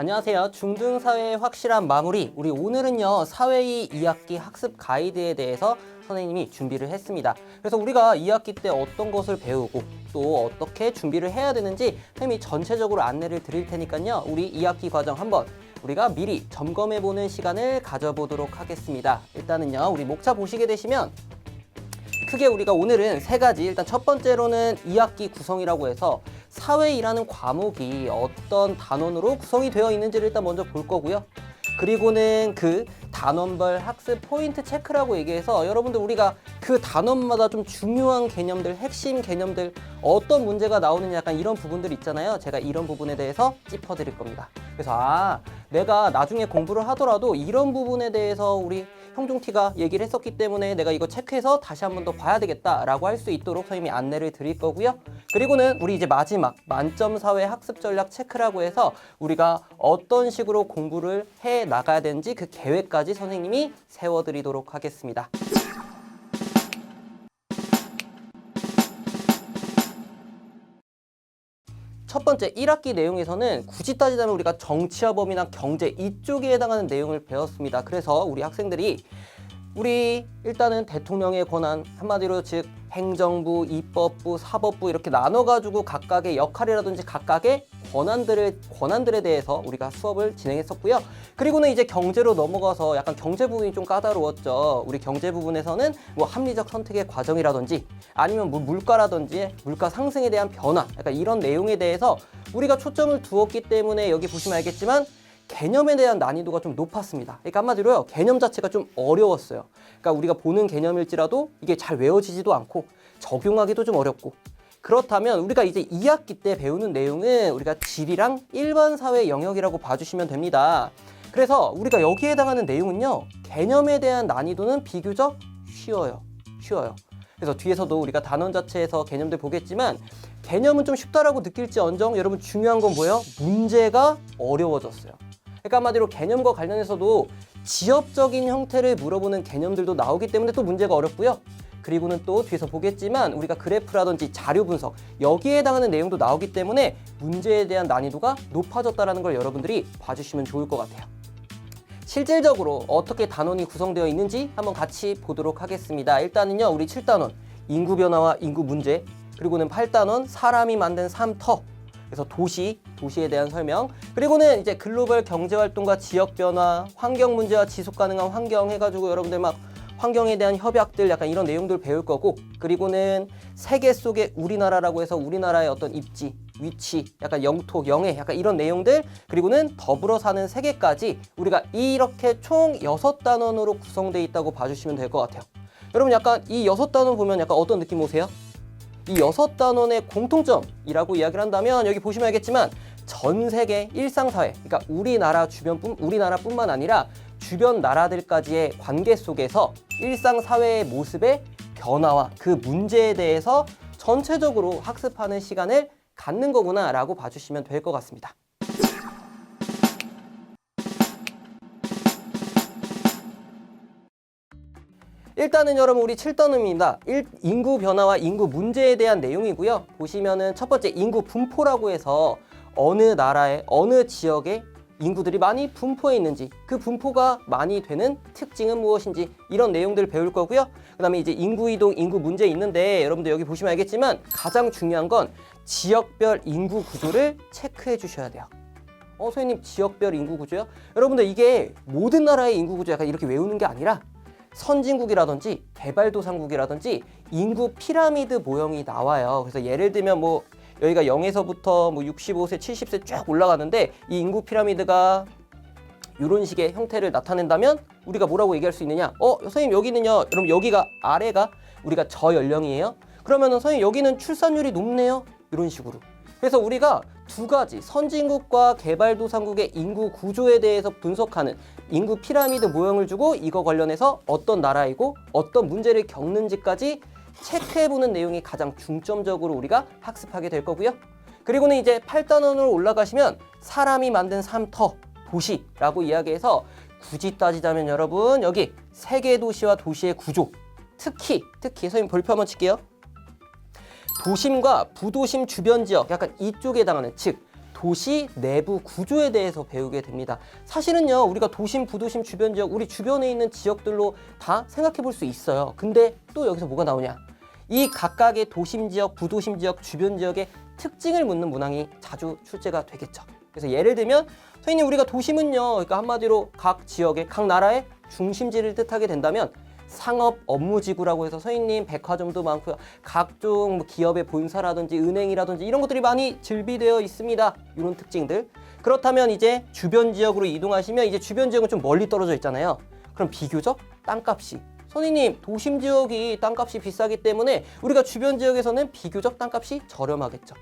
안녕하세요. 중등사회의 확실한 마무리. 우리 오늘은요, 사회의 2학기 학습 가이드에 대해서 선생님이 준비를 했습니다. 그래서 우리가 2학기 때 어떤 것을 배우고 또 어떻게 준비를 해야 되는지 선생님이 전체적으로 안내를 드릴 테니까요. 우리 2학기 과정 한번 우리가 미리 점검해보는 시간을 가져보도록 하겠습니다. 일단은요, 우리 목차 보시게 되시면 크게 우리가 오늘은 세 가지, 일단 첫 번째로는 2학기 구성이라고 해서 사회이라는 과목이 어떤 단원으로 구성이 되어 있는지를 일단 먼저 볼 거고요. 그리고는 그 단원별 학습 포인트 체크라고 얘기해서 여러분들 우리가 그 단원마다 좀 중요한 개념들, 핵심 개념들, 어떤 문제가 나오느냐 약간 이런 부분들 있잖아요. 제가 이런 부분에 대해서 짚어드릴 겁니다. 그래서 내가 나중에 공부를 하더라도 이런 부분에 대해서 우리 형종티가 얘기를 했었기 때문에 내가 이거 체크해서 다시 한 번 더 봐야 되겠다라고 할 수 있도록 선생님이 안내를 드릴 거고요. 그리고는 우리 이제 마지막 만점 사회 학습 전략 체크라고 해서 우리가 어떤 식으로 공부를 해 나가야 되는지 그 계획까지 선생님이 세워드리도록 하겠습니다. 첫 번째 1학기 내용에서는 굳이 따지자면 우리가 정치화법이나 경제 이쪽에 해당하는 내용을 배웠습니다. 그래서 우리 학생들이 우리 일단은 대통령의 권한, 한마디로 즉 행정부, 입법부, 사법부 이렇게 나눠가지고 각각의 역할이라든지 각각의 권한들에 대해서 우리가 수업을 진행했었고요. 그리고는 이제 경제로 넘어가서 약간 경제 부분이 좀 까다로웠죠. 우리 경제 부분에서는 뭐 합리적 선택의 과정이라든지 아니면 뭐 물가라든지 물가 상승에 대한 변화, 약간 이런 내용에 대해서 우리가 초점을 두었기 때문에 여기 보시면 알겠지만 개념에 대한 난이도가 좀 높았습니다. 그러니까 한마디로요, 개념 자체가 좀 어려웠어요. 그러니까 우리가 보는 개념일지라도 이게 잘 외워지지도 않고 적용하기도 좀 어렵고, 그렇다면 우리가 이제 2학기 때 배우는 내용은 우리가 지리랑 일반 사회 영역이라고 봐주시면 됩니다. 그래서 우리가 여기에 해당하는 내용은요, 개념에 대한 난이도는 비교적 쉬워요. 그래서 뒤에서도 우리가 단원 자체에서 개념들 보겠지만 개념은 좀 쉽다라고 느낄지언정 여러분 중요한 건 뭐예요? 문제가 어려워졌어요. 그러니까 한마디로 개념과 관련해서도 지엽적인 형태를 물어보는 개념들도 나오기 때문에 또 문제가 어렵고요. 그리고는 또 뒤에서 보겠지만 우리가 그래프라든지 자료 분석 여기에 해당하는 내용도 나오기 때문에 문제에 대한 난이도가 높아졌다는 걸 여러분들이 봐주시면 좋을 것 같아요. 실질적으로 어떻게 단원이 구성되어 있는지 한번 같이 보도록 하겠습니다. 일단은요, 우리 7단원 인구 변화와 인구 문제, 그리고는 8단원 사람이 만든 삶터, 그래서 도시에 대한 설명, 그리고는 이제 글로벌 경제활동과 지역 변화, 환경 문제와 지속 가능한 환경 해가지고 여러분들 막 환경에 대한 협약들 약간 이런 내용들 배울 거고, 그리고는 세계 속의 우리나라라고 해서 우리나라의 어떤 입지, 위치, 약간 영토, 영해, 약간 이런 내용들, 그리고는 더불어 사는 세계까지 우리가 이렇게 총 6단원으로 구성되어 있다고 봐주시면 될 것 같아요. 여러분 약간 이 6단원 보면 약간 어떤 느낌 오세요? 이 6단원의 공통점이라고 이야기를 한다면 여기 보시면 알겠지만 전 세계 일상사회, 그러니까 우리나라뿐만 아니라 주변 나라들까지의 관계 속에서 일상사회의 모습의 변화와 그 문제에 대해서 전체적으로 학습하는 시간을 갖는 거구나 라고 봐주시면 될 것 같습니다. 일단은 여러분 우리 7단원입니다. 인구 변화와 인구 문제에 대한 내용이고요. 보시면은 첫 번째 인구 분포라고 해서 어느 나라의 어느 지역에 인구들이 많이 분포해 있는지, 그 분포가 많이 되는 특징은 무엇인지 이런 내용들을 배울 거고요. 그 다음에 이제 인구 이동, 인구 문제 있는데 여러분들 여기 보시면 알겠지만 가장 중요한 건 지역별 인구 구조를 체크해 주셔야 돼요. 선생님 지역별 인구 구조요? 여러분들 이게 모든 나라의 인구 구조 약간 이렇게 외우는 게 아니라 선진국이라든지 개발도상국이라든지 인구 피라미드 모형이 나와요. 그래서 예를 들면 뭐 여기가 0에서부터 뭐 65세, 70세 쭉 올라가는데 이 인구 피라미드가 이런 식의 형태를 나타낸다면 우리가 뭐라고 얘기할 수 있느냐? 선생님 여기는요, 여러분 여기가 아래가 우리가 저연령이에요. 그러면은 선생님 여기는 출산율이 높네요. 이런 식으로. 그래서 우리가 두 가지 선진국과 개발도상국의 인구 구조에 대해서 분석하는 인구 피라미드 모형을 주고 이거 관련해서 어떤 나라이고 어떤 문제를 겪는지까지 체크해보는 내용이 가장 중점적으로 우리가 학습하게 될 거고요. 그리고는 이제 8단원으로 올라가시면 사람이 만든 삶터, 도시라고 이야기해서 굳이 따지자면 여러분 여기 세계 도시와 도시의 구조, 특히 선생님 볼표 한번 칠게요. 도심과 부도심 주변 지역, 약간 이쪽에 해당하는, 즉 도시 내부 구조에 대해서 배우게 됩니다. 사실은요, 우리가 도심, 부도심, 주변 지역, 우리 주변에 있는 지역들로 다 생각해 볼 수 있어요. 근데 또 여기서 뭐가 나오냐? 이 각각의 도심 지역, 부도심 지역, 주변 지역의 특징을 묻는 문항이 자주 출제가 되겠죠. 그래서 예를 들면 선생님, 우리가 도심은요, 그러니까 한마디로 각 지역의, 각 나라의 중심지를 뜻하게 된다면 상업 업무지구라고 해서 선생님 백화점도 많고요, 각종 기업의 본사라든지 은행이라든지 이런 것들이 많이 즐비되어 있습니다. 이런 특징들. 그렇다면 이제 주변 지역으로 이동하시면 이제 주변 지역은 좀 멀리 떨어져 있잖아요. 그럼 비교적 땅값이, 선생님 도심 지역이 땅값이 비싸기 때문에 우리가 주변 지역에서는 비교적 땅값이 저렴하겠죠.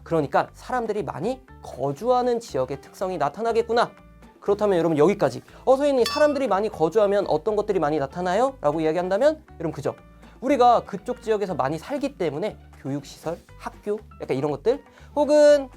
그러니까 사람들이 많이 거주하는 지역의 특성이 나타나겠구나. 그렇다면 여러분 여기까지 선생님, 사람들이 많이 거주하면 어떤 것들이 많이 나타나요? 라고 이야기한다면 여러분 그죠? 우리가 그쪽 지역에서 많이 살기 때문에 교육시설, 학교, 약간 이런 것들, 혹은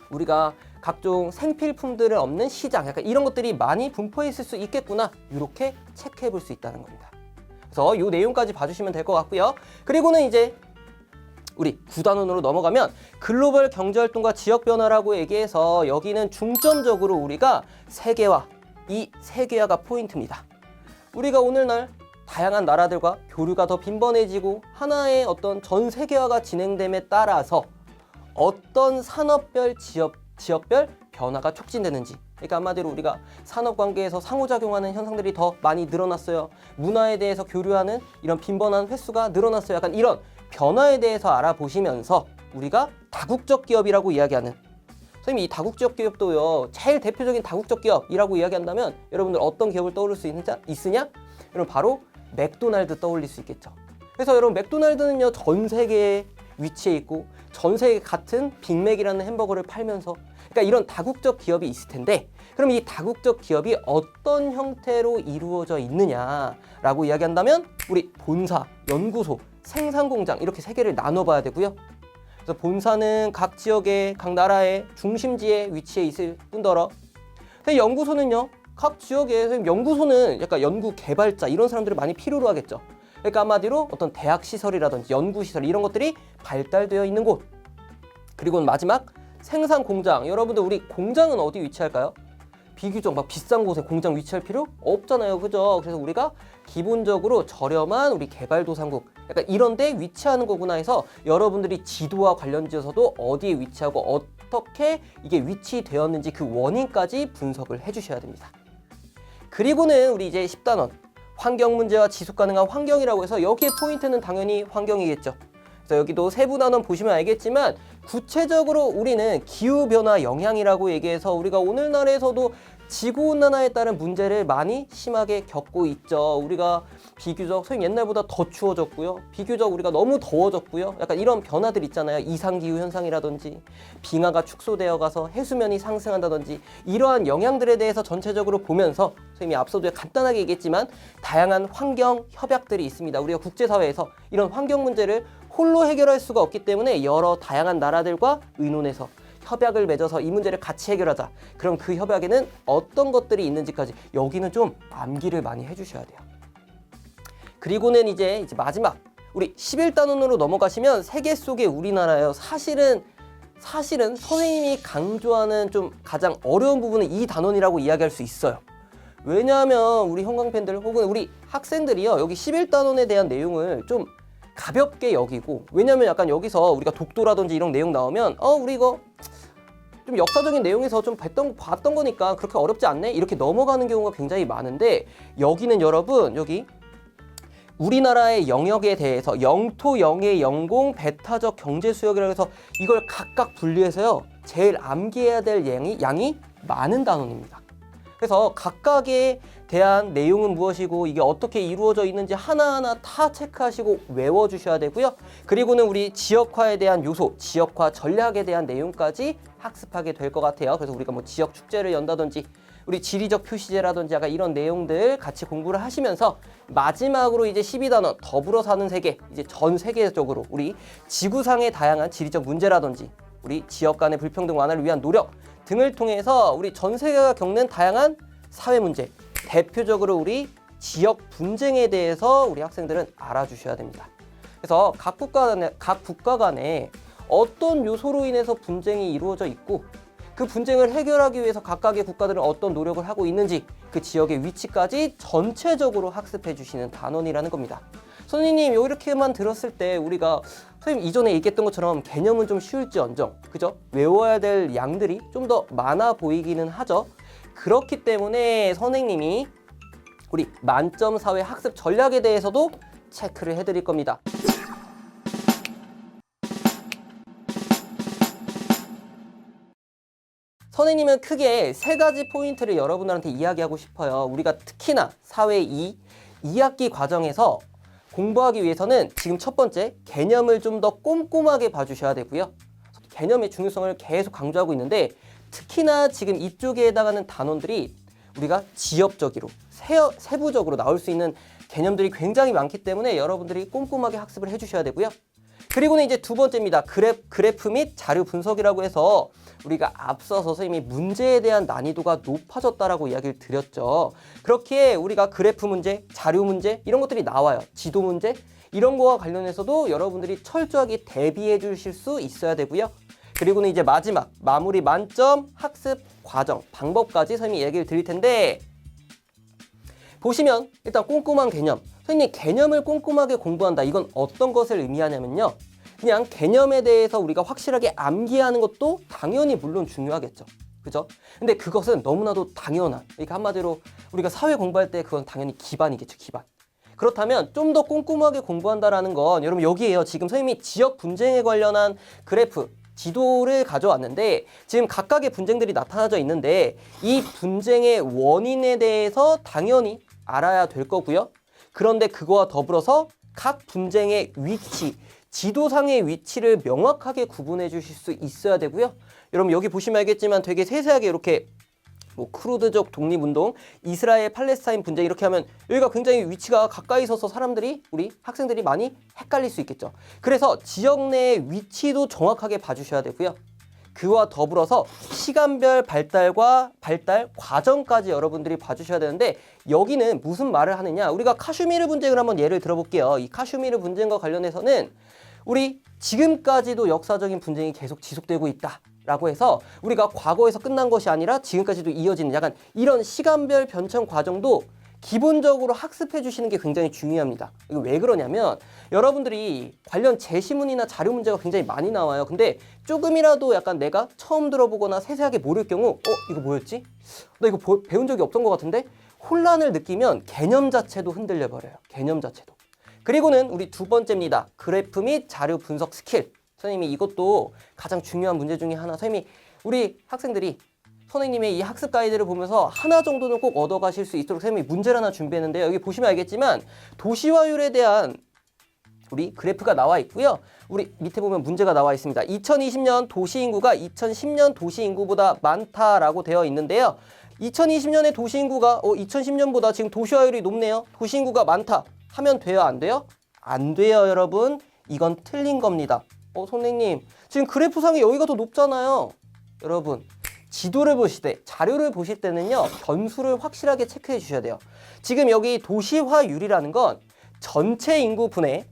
우리가 각종 생필품들을 없는 시장, 약간 이런 것들이 많이 분포해 있을 수 있겠구나. 이렇게 체크해 볼 수 있다는 겁니다. 그래서 이 내용까지 봐주시면 될 것 같고요. 그리고는 이제 우리 9단원으로 넘어가면 글로벌 경제활동과 지역 변화라고 얘기해서 여기는 중점적으로 우리가 세계화, 이 세계화가 포인트입니다. 우리가 오늘날 다양한 나라들과 교류가 더 빈번해지고 하나의 어떤 전 세계화가 진행됨에 따라서 어떤 산업별, 지역별 변화가 촉진되는지, 그러니까 한마디로 우리가 산업 관계에서 상호작용하는 현상들이 더 많이 늘어났어요. 문화에 대해서 교류하는 이런 빈번한 횟수가 늘어났어요. 약간 이런 변화에 대해서 알아보시면서 우리가 다국적 기업이라고 이야기하는, 선생님 이 다국적 기업도요, 제일 대표적인 다국적 기업이라고 이야기한다면 여러분들 어떤 기업을 떠올릴 수 있으냐? 여러분 바로 맥도날드 떠올릴 수 있겠죠. 그래서 여러분 맥도날드는요, 전 세계에 위치해 있고 전 세계 같은 빅맥이라는 햄버거를 팔면서, 그러니까 이런 다국적 기업이 있을 텐데, 그럼 이 다국적 기업이 어떤 형태로 이루어져 있느냐라고 이야기한다면 우리 본사, 연구소, 생산공장 이렇게 세 개를 나눠봐야 되고요. 그래서 본사는 각 지역의, 각 나라의 중심지에 위치해 있을 뿐더러, 연구소는요, 각 지역에, 연구소는 약간 연구 개발자 이런 사람들을 많이 필요로 하겠죠. 그러니까 한마디로 어떤 대학 시설이라든지 연구 시설 이런 것들이 발달되어 있는 곳. 그리고 마지막 생산 공장. 여러분들 우리 공장은 어디 위치할까요? 비교적 막 비싼 곳에 공장 위치할 필요 없잖아요, 그죠? 그래서 우리가 기본적으로 저렴한 우리 개발도상국, 약간 이런 데 위치하는 거구나 해서 여러분들이 지도와 관련지어서도 어디에 위치하고 어떻게 이게 위치되었는지 그 원인까지 분석을 해주셔야 됩니다. 그리고는 우리 이제 10단원 환경 문제와 지속 가능한 환경이라고 해서 여기에 포인트는 당연히 환경이겠죠. 그래서 여기도 세부 단원 보시면 알겠지만 구체적으로 우리는 기후변화 영향이라고 얘기해서 우리가 오늘날에서도 지구온난화에 따른 문제를 많이 심하게 겪고 있죠. 우리가 비교적 선생님 옛날보다 더 추워졌고요. 비교적 우리가 너무 더워졌고요. 약간 이런 변화들 있잖아요. 이상기후 현상이라든지 빙하가 축소되어 가서 해수면이 상승한다든지 이러한 영향들에 대해서 전체적으로 보면서 선생님이 앞서도 간단하게 얘기했지만 다양한 환경 협약들이 있습니다. 우리가 국제사회에서 이런 환경 문제를 홀로 해결할 수가 없기 때문에 여러 다양한 나라들과 의논해서 협약을 맺어서 이 문제를 같이 해결하자. 그럼 그 협약에는 어떤 것들이 있는지까지 여기는 좀 암기를 많이 해주셔야 돼요. 그리고는 이제 마지막 우리 11단원으로 넘어가시면 세계 속의 우리나라예요. 사실은 선생님이 강조하는 좀 가장 어려운 부분은 이 단원이라고 이야기할 수 있어요. 왜냐하면 우리 형광펜들 혹은 우리 학생들이요, 여기 11단원에 대한 내용을 좀 가볍게 여기고, 왜냐면 약간 여기서 우리가 독도라든지 이런 내용 나오면 우리 이거 좀 역사적인 내용에서 좀 봤던 거니까 그렇게 어렵지 않네? 이렇게 넘어가는 경우가 굉장히 많은데, 여기는 여러분 여기 우리나라의 영역에 대해서 영토, 영해, 영공, 배타적 경제 수역이라고 해서 이걸 각각 분리해서요, 제일 암기해야 될 양이 많은 단원입니다. 그래서 각각에 대한 내용은 무엇이고 이게 어떻게 이루어져 있는지 하나하나 다 체크하시고 외워주셔야 되고요. 그리고는 우리 지역화에 대한 요소, 지역화 전략에 대한 내용까지 학습하게 될 것 같아요. 그래서 우리가 뭐 지역 축제를 연다든지 우리 지리적 표시제라든지 약간 이런 내용들 같이 공부를 하시면서 마지막으로 이제 12단원 더불어 사는 세계, 이제 전 세계적으로 우리 지구상의 다양한 지리적 문제라든지 우리 지역 간의 불평등 완화를 위한 노력 등을 통해서 우리 전 세계가 겪는 다양한 사회 문제, 대표적으로 우리 지역 분쟁에 대해서 우리 학생들은 알아주셔야 됩니다. 그래서 각 국가 간에 어떤 요소로 인해서 분쟁이 이루어져 있고 그 분쟁을 해결하기 위해서 각각의 국가들은 어떤 노력을 하고 있는지 그 지역의 위치까지 전체적으로 학습해 주시는 단원이라는 겁니다. 선생님 이렇게만 들었을 때 우리가 선생님 이전에 얘기했던 것처럼 개념은 좀 쉬울지언정 그죠? 외워야 될 양들이 좀 더 많아 보이기는 하죠. 그렇기 때문에 선생님이 우리 만점 사회 학습 전략에 대해서도 체크를 해드릴 겁니다. 선생님은 크게 세 가지 포인트를 여러분들한테 이야기하고 싶어요. 우리가 특히나 사회 2학기 과정에서 공부하기 위해서는 지금 첫 번째 개념을 좀 더 꼼꼼하게 봐주셔야 되고요. 개념의 중요성을 계속 강조하고 있는데 특히나 지금 이쪽에 해당하는 단원들이 우리가 지엽적으로 세부적으로 나올 수 있는 개념들이 굉장히 많기 때문에 여러분들이 꼼꼼하게 학습을 해주셔야 되고요. 그리고는 이제 두 번째입니다. 그래프 및 자료 분석이라고 해서 우리가 앞서 선생님이 문제에 대한 난이도가 높아졌다라고 이야기를 드렸죠. 그렇기에 우리가 그래프 문제, 자료 문제 이런 것들이 나와요. 지도 문제 이런 거와 관련해서도 여러분들이 철저하게 대비해 주실 수 있어야 되고요. 그리고는 이제 마지막 마무리 만점 학습 과정 방법까지 선생님이 얘기를 드릴 텐데 보시면 일단 꼼꼼한 개념 선생님 개념을 꼼꼼하게 공부한다. 이건 어떤 것을 의미하냐면요. 그냥 개념에 대해서 우리가 확실하게 암기하는 것도 당연히 물론 중요하겠죠. 그죠? 근데 그것은 너무나도 당연한 그러니까 한마디로 우리가 사회 공부할 때 그건 당연히 기반이겠죠. 기반. 그렇다면 좀 더 꼼꼼하게 공부한다라는 건 여러분 여기에요. 지금 선생님이 지역 분쟁에 관련한 그래프 지도를 가져왔는데 지금 각각의 분쟁들이 나타나져 있는데 이 분쟁의 원인에 대해서 당연히 알아야 될 거고요. 그런데 그거와 더불어서 각 분쟁의 위치, 지도상의 위치를 명확하게 구분해 주실 수 있어야 되고요. 여러분 여기 보시면 알겠지만 되게 세세하게 이렇게 뭐 크루드족 독립운동, 이스라엘 팔레스타인 분쟁 이렇게 하면 여기가 굉장히 위치가 가까이 있어서 사람들이 우리 학생들이 많이 헷갈릴 수 있겠죠. 그래서 지역 내의 위치도 정확하게 봐주셔야 되고요. 그와 더불어서 시간별 발달 과정까지 여러분들이 봐주셔야 되는데 여기는 무슨 말을 하느냐 우리가 카슈미르 분쟁을 한번 예를 들어볼게요. 이 카슈미르 분쟁과 관련해서는 우리 지금까지도 역사적인 분쟁이 계속 지속되고 있다라고 해서 우리가 과거에서 끝난 것이 아니라 지금까지도 이어지는 약간 이런 시간별 변천 과정도 기본적으로 학습해 주시는 게 굉장히 중요합니다. 이거 왜 그러냐면 여러분들이 관련 제시문이나 자료 문제가 굉장히 많이 나와요. 근데 조금이라도 약간 내가 처음 들어보거나 세세하게 모를 경우 이거 뭐였지? 나 이거 배운 적이 없던 것 같은데? 혼란을 느끼면 개념 자체도 흔들려 버려요. 개념 자체도. 그리고는 우리 두 번째입니다. 그래프 및 자료 분석 스킬. 선생님이 이것도 가장 중요한 문제 중에 하나. 선생님이 우리 학생들이 선생님의 이 학습 가이드를 보면서 하나 정도는 꼭 얻어가실 수 있도록 선생님이 문제를 하나 준비했는데요. 여기 보시면 알겠지만 도시화율에 대한 우리 그래프가 나와 있고요. 우리 밑에 보면 문제가 나와 있습니다. 2020년 도시인구가 2010년 도시인구보다 많다라고 되어 있는데요. 2020년의 도시인구가 2010년보다 지금 도시화율이 높네요. 도시인구가 많다 하면 돼요? 안 돼요? 안 돼요, 여러분. 이건 틀린 겁니다. 선생님 지금 그래프상에 여기가 더 높잖아요. 여러분 지도를 보실 때, 자료를 보실 때는요, 변수를 확실하게 체크해 주셔야 돼요. 지금 여기 도시화율이라는 건 전체 인구 분의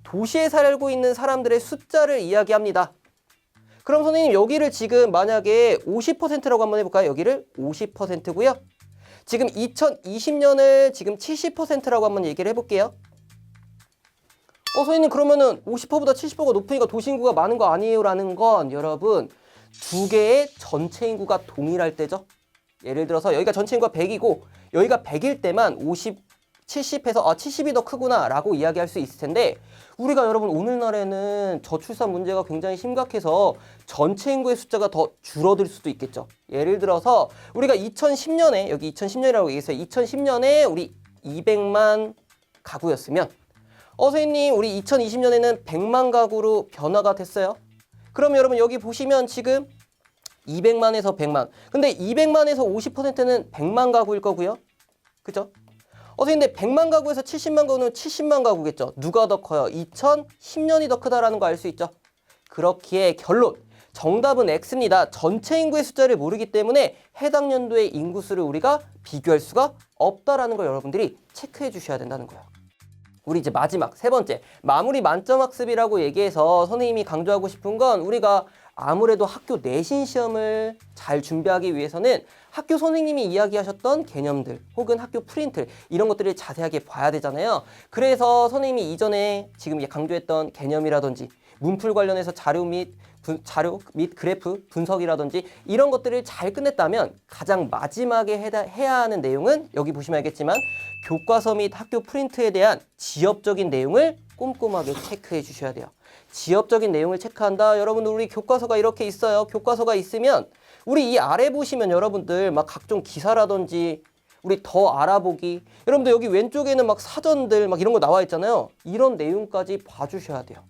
도시에 살고 있는 사람들의 숫자를 이야기합니다. 그럼 선생님 여기를 지금 만약에 50%라고 한번 해볼까요? 여기를 50%고요. 지금 2020년을 지금 70%라고 한번 얘기를 해볼게요. 선생님 그러면은 50%보다 70%가 높으니까 도시인구가 많은 거 아니에요? 라는 건 여러분 두 개의 전체 인구가 동일할 때죠. 예를 들어서 여기가 전체 인구가 100이고 여기가 100일 때만 70에서 70이 더 크구나 라고 이야기할 수 있을 텐데 우리가 여러분 오늘날에는 저출산 문제가 굉장히 심각해서 전체 인구의 숫자가 더 줄어들 수도 있겠죠. 예를 들어서 우리가 2010년에 여기 2010년이라고 얘기했어요. 2010년에 우리 200만 가구였으면 선생님 우리 2020년에는 100만 가구로 변화가 됐어요. 그럼 여러분 여기 보시면 지금 200만에서 100만. 근데 200만에서 50%는 100만 가구일 거고요. 그죠? 근데 100만 가구에서 70만 가구는 70만 가구겠죠. 누가 더 커요? 2010년이 더 크다라는 거 알 수 있죠. 그렇기에 결론. 정답은 X입니다. 전체 인구의 숫자를 모르기 때문에 해당 연도의 인구수를 우리가 비교할 수가 없다라는 걸 여러분들이 체크해 주셔야 된다는 거예요. 우리 이제 마지막 세 번째 마무리 만점 학습이라고 얘기해서 선생님이 강조하고 싶은 건 우리가 아무래도 학교 내신 시험을 잘 준비하기 위해서는 학교 선생님이 이야기하셨던 개념들 혹은 학교 프린트 이런 것들을 자세하게 봐야 되잖아요. 그래서 선생님이 이전에 지금 강조했던 개념이라든지 문풀 관련해서 자료 및 그래프 분석이라든지 이런 것들을 잘 끝냈다면 가장 마지막에 해야 하는 내용은 여기 보시면 알겠지만 교과서 및 학교 프린트에 대한 지엽적인 내용을 꼼꼼하게 체크해 주셔야 돼요. 지엽적인 내용을 체크한다. 여러분들 우리 교과서가 이렇게 있어요. 교과서가 있으면 우리 이 아래 보시면 여러분들 막 각종 기사라든지 우리 더 알아보기 여러분들 여기 왼쪽에는 막 사전들 막 이런 거 나와 있잖아요. 이런 내용까지 봐주셔야 돼요.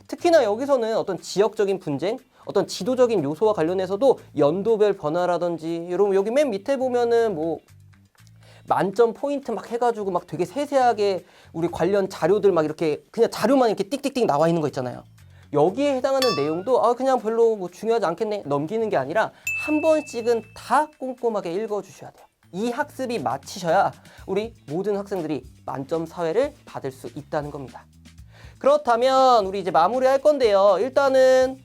특히나 여기서는 어떤 지역적인 분쟁, 어떤 지도적인 요소와 관련해서도 연도별 변화라든지 여러분 여기 맨 밑에 보면은 뭐 만점 포인트 막 해가지고 막 되게 세세하게 우리 관련 자료들 막 이렇게 그냥 자료만 이렇게 띡띡띡 나와 있는 거 있잖아요. 여기에 해당하는 내용도 그냥 별로 뭐 중요하지 않겠네 넘기는 게 아니라 한 번씩은 다 꼼꼼하게 읽어주셔야 돼요. 이 학습이 마치셔야 우리 모든 학생들이 만점 사회를 받을 수 있다는 겁니다. 그렇다면 우리 이제 마무리할 건데요. 일단은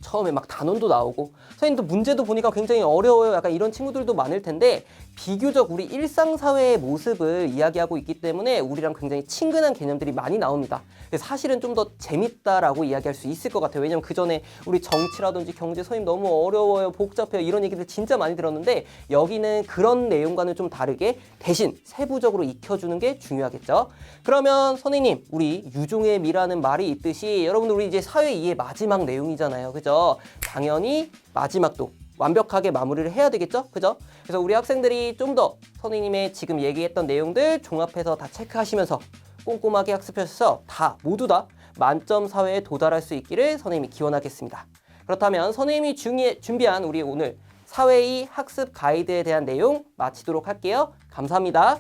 처음에 막 단원도 나오고 선생님도 문제도 보니까 굉장히 어려워요. 약간 이런 친구들도 많을 텐데 비교적 우리 일상사회의 모습을 이야기하고 있기 때문에 우리랑 굉장히 친근한 개념들이 많이 나옵니다. 사실은 좀 더 재밌다라고 이야기할 수 있을 것 같아요. 왜냐면 그전에 우리 정치라든지 경제 선생님 너무 어려워요, 복잡해요 이런 얘기들 진짜 많이 들었는데 여기는 그런 내용과는 좀 다르게 대신 세부적으로 익혀주는 게 중요하겠죠. 그러면 선생님 우리 유종의 미라는 말이 있듯이 여러분들 우리 이제 사회 2의 마지막 내용이잖아요. 그죠? 당연히 마지막도 완벽하게 마무리를 해야 되겠죠? 그죠? 그래서 우리 학생들이 좀 더 선생님의 지금 얘기했던 내용들 종합해서 다 체크하시면서 꼼꼼하게 학습해서 모두 다 만점 사회에 도달할 수 있기를 선생님이 기원하겠습니다. 그렇다면 선생님이 준비한 우리 오늘 사회 2 학습 가이드에 대한 내용 마치도록 할게요. 감사합니다.